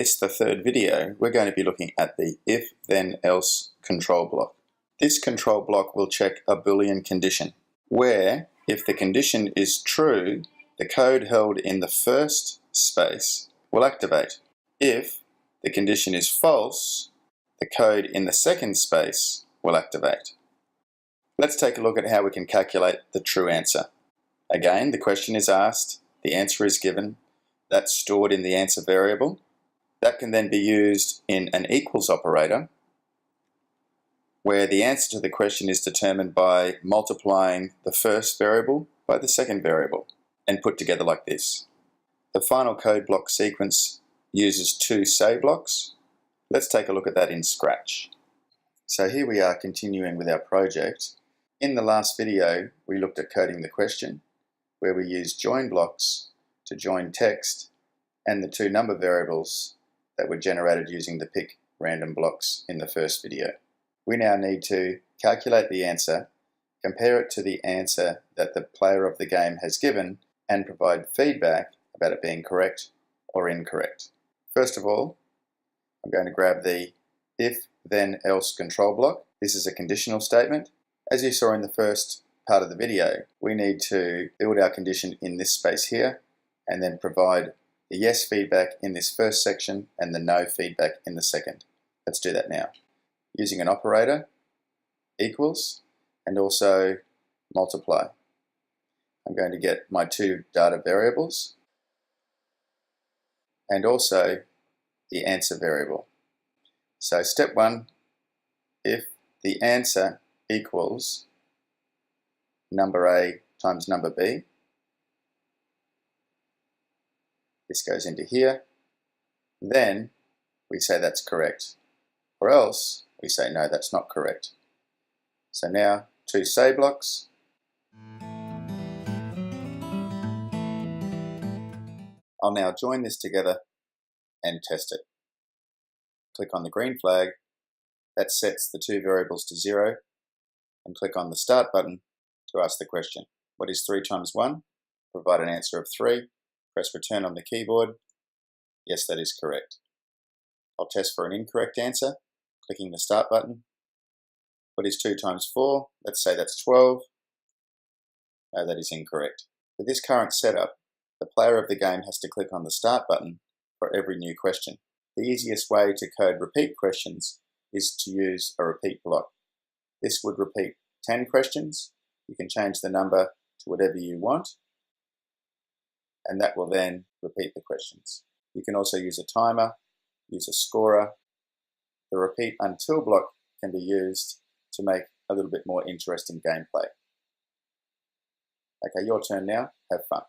this, the third video, we're going to be looking at the if, then, else control block. This control block will check a Boolean condition, where if the condition is true, the code held in the first space will activate. If the condition is false, the code in the second space will activate. Let's take a look at how we can calculate the true answer. Again, the question is asked, the answer is given, that's stored in the answer variable. That can then be used in an equals operator, where the answer to the question is determined by multiplying the first variable by the second variable, and put together like this. The final code block sequence uses two say blocks. Let's take a look at that in Scratch. So here we are continuing with our project. In the last video, we looked at coding the question, where we used join blocks to join text and the two number variables that were generated using the pick random blocks in the first video. We now need to calculate the answer, compare it to the answer that the player of the game has given, and provide feedback about it being correct or incorrect. First of all, I'm going to grab the if, then, else control block. This is a conditional statement. As you saw in the first part of the video, we need to build our condition in this space here and then provide the yes feedback in this first section and the no feedback in the second. Let's do that now. Using an operator, equals, and also multiply. I'm going to get my two data variables and also the answer variable. So step one, if the answer equals number A times number B, this goes into here, then we say that's correct, or else we say no, that's not correct. So now two say blocks. I'll now join this together and test it. Click on the green flag, that sets the two variables to 0, and click on the start button to ask the question. What is 3 times 1? Provide an answer of 3. Press return on the keyboard. Yes, that is correct. I'll test for an incorrect answer, clicking the start button. What is 2 times 4? Let's say that's 12. No, that is incorrect. For this current setup, the player of the game has to click on the start button for every new question. The easiest way to code repeat questions is to use a repeat block. This would repeat 10 questions. You can change the number to whatever you want, and that will then repeat the questions. You can also use a timer, use a scorer. The repeat until block can be used to make a little bit more interesting gameplay. Okay, your turn now. Have fun.